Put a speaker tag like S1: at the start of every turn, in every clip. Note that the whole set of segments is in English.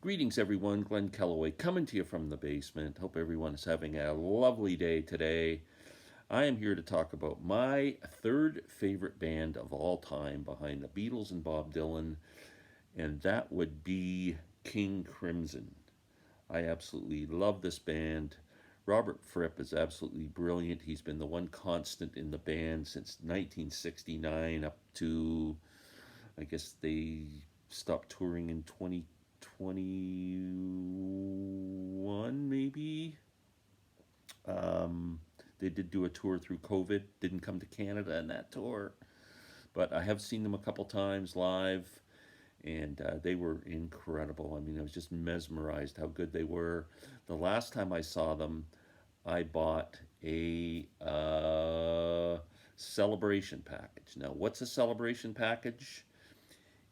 S1: Greetings, everyone. Glenn Kellaway coming to you from the basement. Hope everyone is having a lovely day today. I am here to talk about my third favorite band of all time behind the Beatles and Bob Dylan, and that would be King Crimson. I absolutely love this band. Robert Fripp is absolutely brilliant. He's been the one constant in the band since 1969 up to, I guess they stopped touring in 2021, maybe. They did do a tour through COVID, didn't come to Canada in that tour, but I have seen them a couple times live, and they were incredible. I mean, I was just mesmerized how good they were. The last time I saw them, I bought a celebration package. Now, what's a celebration package?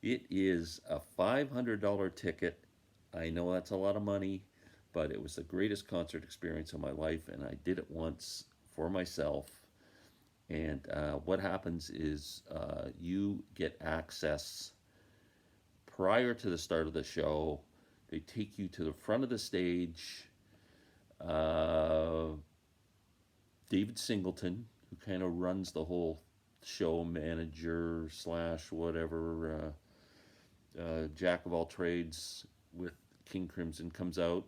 S1: It is a $500 ticket. I know that's a lot of money, but it was the greatest concert experience of my life, and I did it once for myself. And what happens is you get access prior to the start of the show. They take you to the front of the stage. Uh, David Singleton, who kind of runs the whole show, manager slash whatever, jack of all trades with King Crimson, comes out,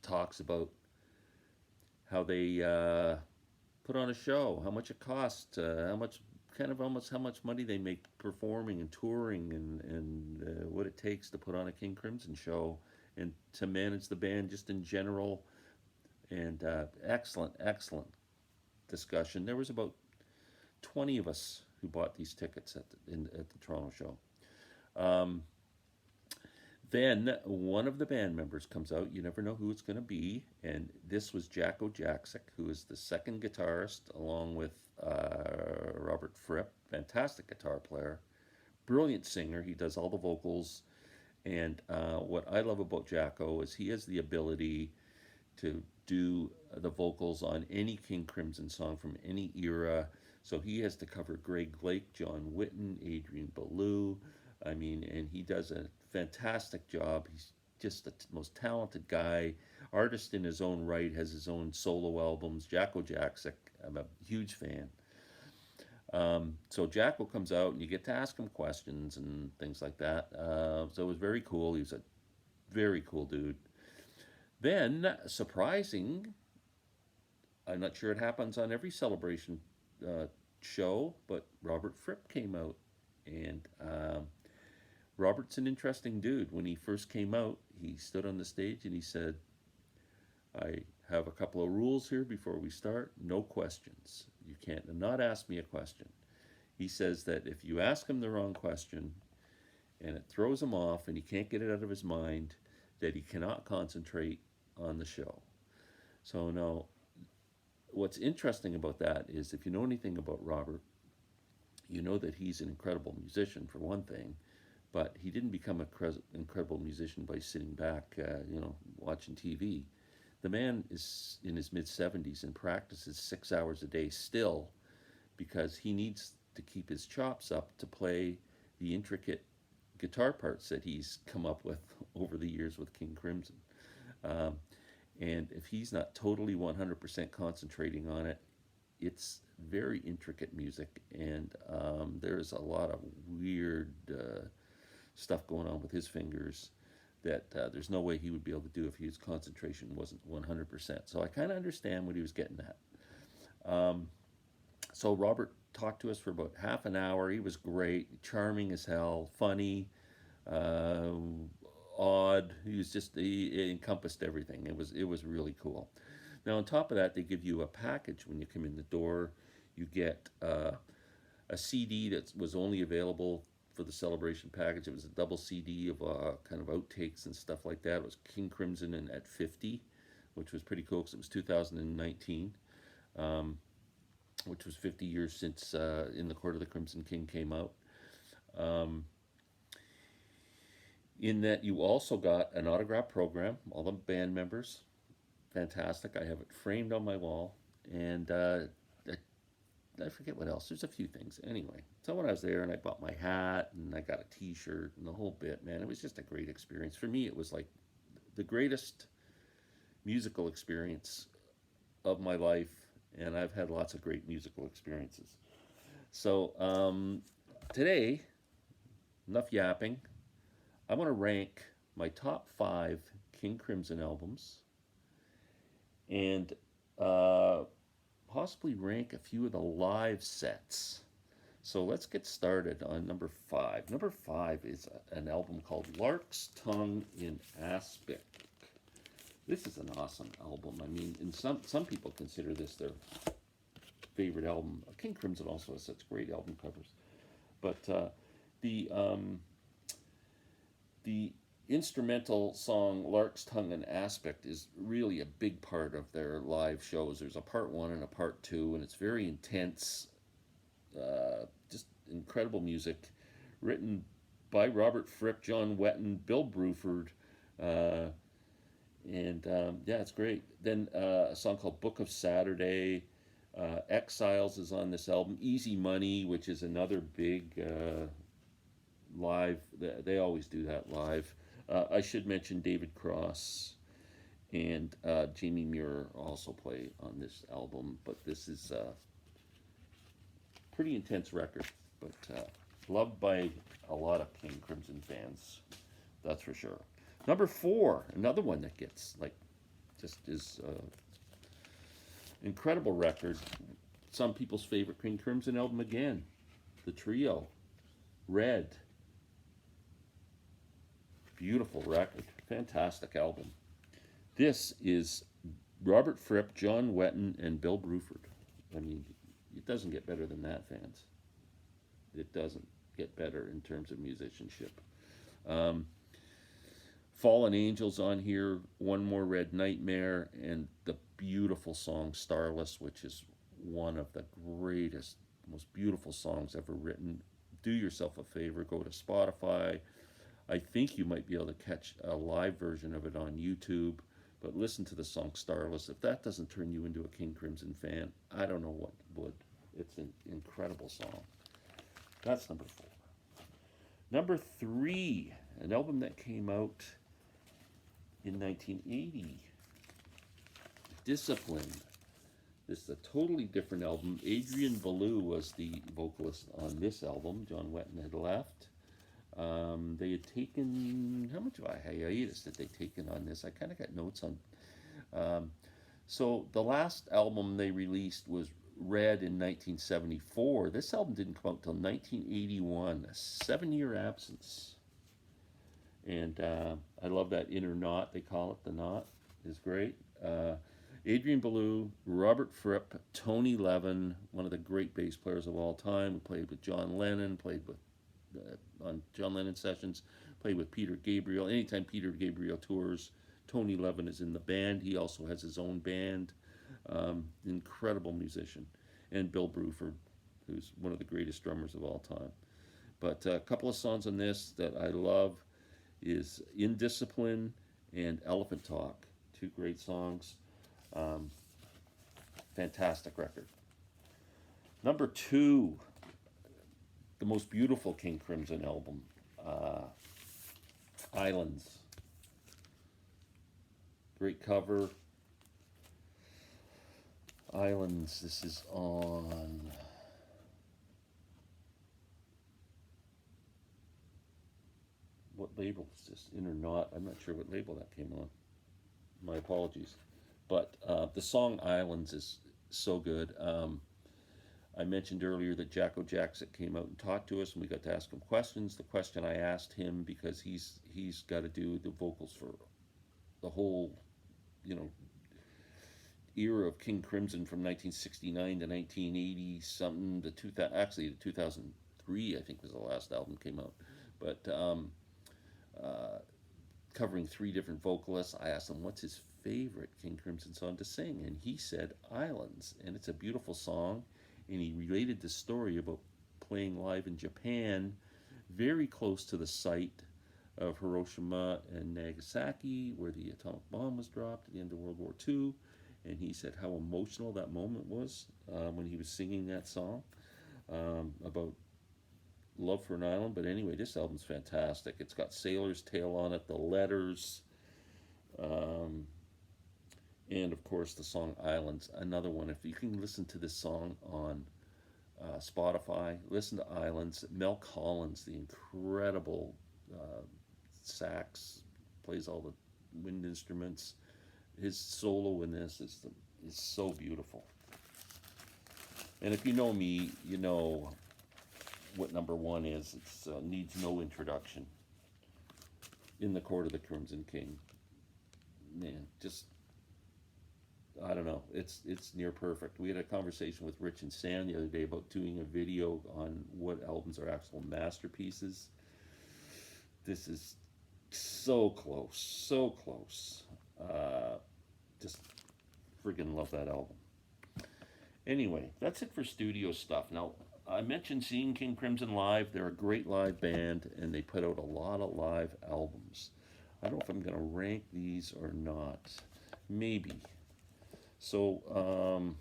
S1: talks about how they put on a show, how much it costs, how much kind of almost how much money they make performing and touring, and what it takes to put on a King Crimson show and to manage the band just in general. And excellent discussion. There was about 20 of us who bought these tickets at the Toronto show. Um, Then one of the band members comes out. You never know who it's going to be. And this was Jacko Jaksic, who is the second guitarist, along with Robert Fripp. Fantastic guitar player. Brilliant singer. He does all the vocals. And what I love about Jacko is he has the ability to do the vocals on any King Crimson song from any era. So he has to cover Greg Lake, John Witten, Adrian Belew. I mean, and he does a fantastic job. He's just the most talented guy, artist in his own right, has his own solo albums. Jacko Jaksic, I'm a huge fan. So Jacko comes out, and you get to ask him questions and things like that. So it was very cool. He was a very cool dude. Then, surprising, I'm not sure it happens on every celebration uh, show, but Robert Fripp came out. And Robert's an interesting dude. When he first came out, he stood on the stage and he said, I have a couple of rules here before we start. No questions. You can't not ask me a question. He says that if you ask him the wrong question and it throws him off and he can't get it out of his mind, that he cannot concentrate on the show. So now, what's interesting about that is if you know anything about Robert, you know that he's an incredible musician for one thing, but he didn't become an incredible musician by sitting back, watching TV. The man is in his mid 70s and practices 6 hours a day still because he needs to keep his chops up to play the intricate guitar parts that he's come up with over the years with King Crimson. Um, and if he's not totally 100% concentrating on it, it's very intricate music, and there's a lot of weird stuff going on with his fingers that there's no way he would be able to do if his concentration wasn't 100%. So I kind of understand what he was getting at. So Robert talked to us for about half an hour. He was great, charming as hell, funny, uh, odd. He encompassed everything. It was really cool. Now on top of that, they give you a package when you come in the door. You get a CD that was only available for the celebration package. It was a double CD of kind of outtakes and stuff like that. It was King Crimson and at 50, which was pretty cool because it was 2019, um, which was 50 years since In the Court of the Crimson King came out. Um, in that, you also got an autograph program, all the band members. Fantastic. I have it framed on my wall. And I forget what else. There's a few things. Anyway, so when I was there and I bought my hat and I got a T-shirt and the whole bit, man, it was just a great experience. For me, it was like the greatest musical experience of my life, and I've had lots of great musical experiences. So today, enough yapping. I want to rank my top five King Crimson albums and uh, possibly rank a few of the live sets. So let's get started on number five. Number five is an album called Lark's Tongue in Aspic. This is an awesome album. I mean, and some people consider this their favorite album. King Crimson also has such great album covers, but the the instrumental song Lark's Tongue and Aspect is really a big part of their live shows. There's a part one and a part two, and it's very intense, just incredible music, written by Robert Fripp, John Wetton, Bill Bruford, uh, and yeah, it's great. Then a song called Book of Saturday. Exiles is on this album. Easy Money, which is another big live. They always do that live. I should mention David Cross and Jamie Muir also play on this album, but this is a pretty intense record, but loved by a lot of King Crimson fans, that's for sure. Number four, another one that gets like just is incredible record. Some people's favorite King Crimson album again, the trio, Red. Beautiful record, fantastic album. This is Robert Fripp, John Wetton, and Bill Bruford. I mean, it doesn't get better than that, fans. It doesn't get better in terms of musicianship. Um, Fallen Angels on here, One More Red Nightmare, and the beautiful song Starless, which is one of the greatest, most beautiful songs ever written. Do yourself a favor, go to Spotify. I think you might be able to catch a live version of it on YouTube, but listen to the song Starless. If that doesn't turn you into a King Crimson fan, I don't know what would. It's an incredible song. That's number four. Number three, an album that came out in 1980, Discipline. This is a totally different album. Adrian Belew was the vocalist on this album. John Wetton had left. They had taken, how much of a hiatus did they taken on this? I kind of got notes on. So the last album they released was Red in 1974. This album didn't come out until 1981, a 7-year absence. And I love that inner knot, they call it. The knot is great. Adrian Belew, Robert Fripp, Tony Levin, one of the great bass players of all time, who played with John Lennon, played with on John Lennon sessions, played with Peter Gabriel. Anytime Peter Gabriel tours, Tony Levin is in the band. He also has his own band. Incredible musician. And Bill Bruford, who's one of the greatest drummers of all time. But a couple of songs on this that I love is Indiscipline and Elephant Talk. Two great songs. Fantastic record. Number two, the most beautiful King Crimson album, Islands. Great cover. Islands, this is on what label is this? In or not? I'm not sure what label that came on. My apologies. But the song Islands is so good. I mentioned earlier that Jacko Jackson came out and talked to us, and we got to ask him questions. The question I asked him, because he's got to do the vocals for the whole, you know, era of King Crimson from 1969 to 1980 something to 2000. Actually, 2003 I think was the last album came out. But covering three different vocalists, I asked him what's his favorite King Crimson song to sing, and he said Islands, and it's a beautiful song. And he related the story about playing live in Japan, very close to the site of Hiroshima and Nagasaki, where the atomic bomb was dropped at the end of World War II. and he said how emotional that moment was when he was singing that song about love for an island. But anyway, this album's fantastic. It's got Sailor's Tale on it, the letters, um, and of course the song Islands. Another one. If you can listen to this song on Spotify, listen to Islands. Mel Collins, the incredible sax, plays all the wind instruments. His solo in this is so beautiful. And if you know me, you know what number one is. It's needs no introduction. In the Court of the Crimson King. Man, just I don't know. It's near perfect. We had a conversation with Rich and Sam the other day about doing a video on what albums are actual masterpieces. This is so close, so close. Just friggin' love that album. Anyway, that's it for studio stuff. Now, I mentioned seeing King Crimson live. They're a great live band, and they put out a lot of live albums. I don't know if I'm going to rank these or not. Maybe. So,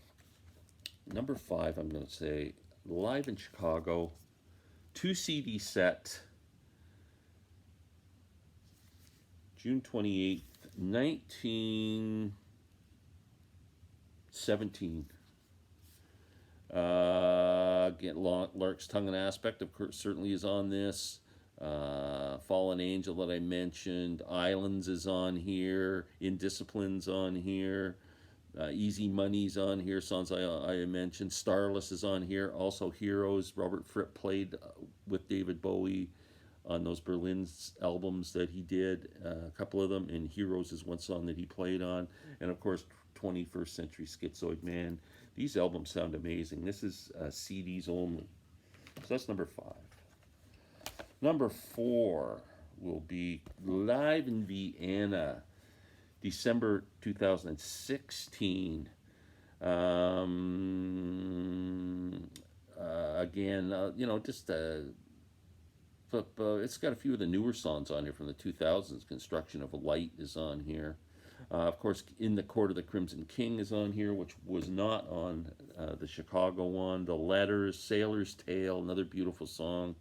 S1: number 5, I'm going to say Live in Chicago, 2 CD set, June 28th, 1917. Again, Lark's Tongue and Aspect, of course, certainly is on this. Fallen Angel that I mentioned. Islands is on here. Indiscipline's on here. Easy Money's on here. Songs I mentioned. Starless is on here. Also Heroes. Robert Fripp played with David Bowie on those Berlin albums that he did. A couple of them. And Heroes is one song that he played on. And of course, 21st Century Schizoid Man. These albums sound amazing. This is CDs only. So that's number 5. Number 4 will be Live in Vienna, December 2016. Again, just but it's got a few of the newer songs on here from the 2000s. Construction of a Light is on here. Of course, In the Court of the Crimson King is on here, which was not on the Chicago one. The Letters, Sailor's Tale, another beautiful song.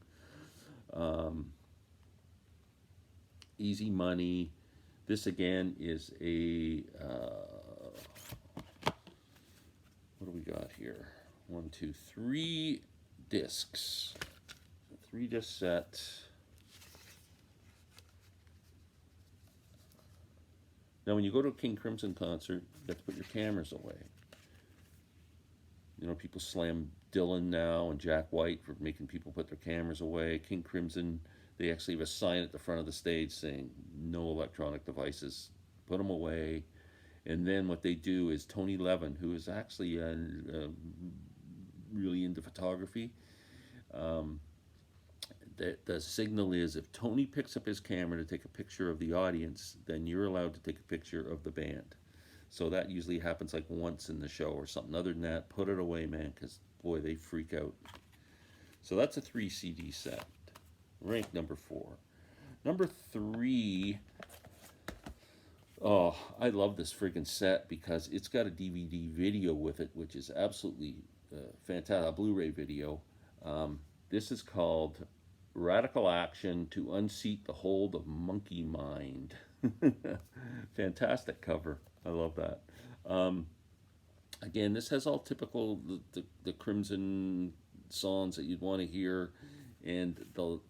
S1: Easy Money. This again is a what do we got here? 1, 2, 3 discs. 3-disc set. Now, when you go to a King Crimson concert, you have to put your cameras away. You know, people slam Dylan now and Jack White for making people put their cameras away. King Crimson, they actually have a sign at the front of the stage saying, no electronic devices, put them away. And then what they do is Tony Levin, who is actually really into photography, the signal is if Tony picks up his camera to take a picture of the audience, then you're allowed to take a picture of the band. So that usually happens like once in the show or something. Other than that, put it away, man, because, boy, they freak out. So that's a 3 CD set. Rank number 4. Number 3, oh, I love this friggin' set because it's got a DVD video with it, which is absolutely fantastic, a Blu-ray video. This is called Radical Action to Unseat the Hold of Monkey Mind. Fantastic cover. I love that. Again, this has all typical the Crimson songs that you'd want to hear, and the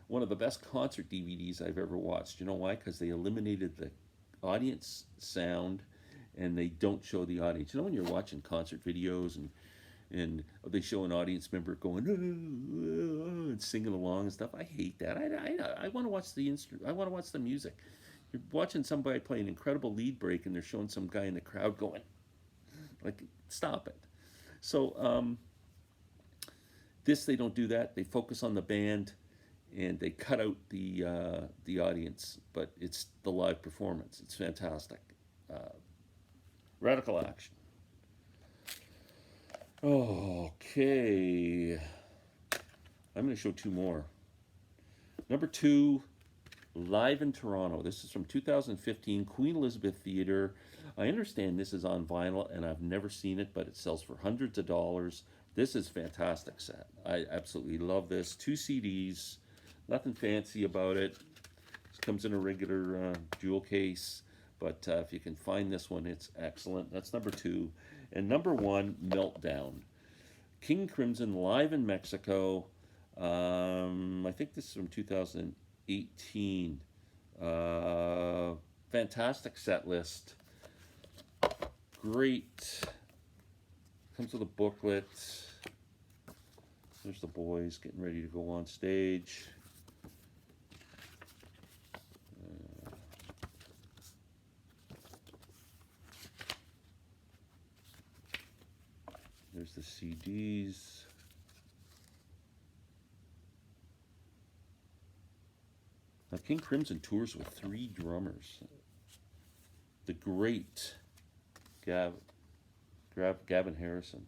S1: one of the best concert DVDs I've ever watched. You know why? Because they eliminated the audience sound, and they don't show the audience. You know when you're watching concert videos and they show an audience member going and singing along and stuff. I hate that. I want to watch the I want to watch the music. You're watching somebody play an incredible lead break, and they're showing some guy in the crowd going, like, stop it. So this, they don't do that. They focus on the band, and they cut out the audience, but it's the live performance. It's fantastic. Radical Action. Okay. I'm going to show 2 more. Number 2, Live in Toronto. This is from 2015, Queen Elizabeth Theatre. I understand this is on vinyl, and I've never seen it, but it sells for hundreds of dollars. This is fantastic set. I absolutely love this. 2 CDs, nothing fancy about it. It comes in a regular jewel case, but if you can find this one, it's excellent. That's number 2. And number 1, Meltdown. King Crimson live in Mexico. I think this is from 2018. Fantastic set list. Great. Comes with a booklet. There's the boys getting ready to go on stage. There's the CDs. Now, King Crimson tours with 3 drummers. The great Gavin Harrison.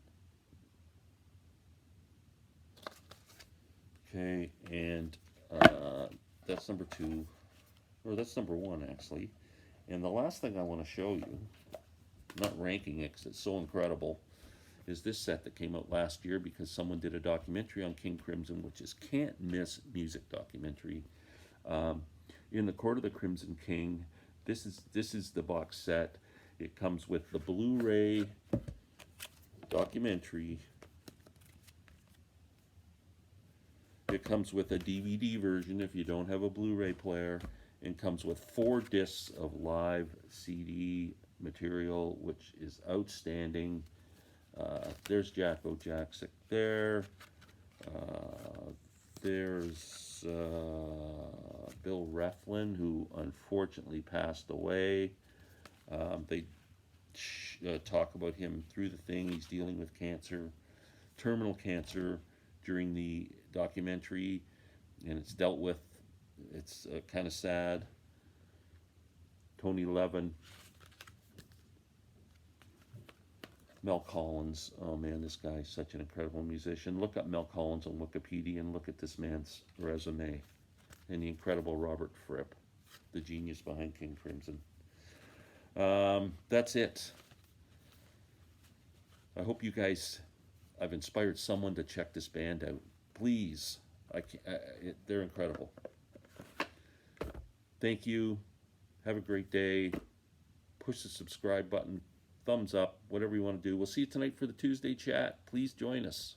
S1: Okay, and that's number 2, or that's number 1 actually. And the last thing I want to show you, not ranking it because it's so incredible, is this set that came out last year because someone did a documentary on King Crimson, which is can't miss music documentary. In the Court of the Crimson King. This is the box set. It comes with the Blu-ray documentary. It comes with a DVD version if you don't have a Blu-ray player, and comes with 4 discs of live CD material, which is outstanding. There's Jacko Jackson there. There's Bill Reflin, who unfortunately passed away. They talk about him through the thing. He's dealing with cancer, terminal cancer, during the documentary, and it's dealt with. It's kind of sad. Tony Levin. Mel Collins. Oh man, this guy is such an incredible musician. Look up Mel Collins on Wikipedia and look at this man's resume. And the incredible Robert Fripp, the genius behind King Crimson. That's it. I hope you guys, I've inspired someone to check this band out. Please, they're incredible. Thank you. Have a great day. Push the subscribe button. Thumbs up, whatever you want to do. We'll see you tonight for the Tuesday chat. Please join us.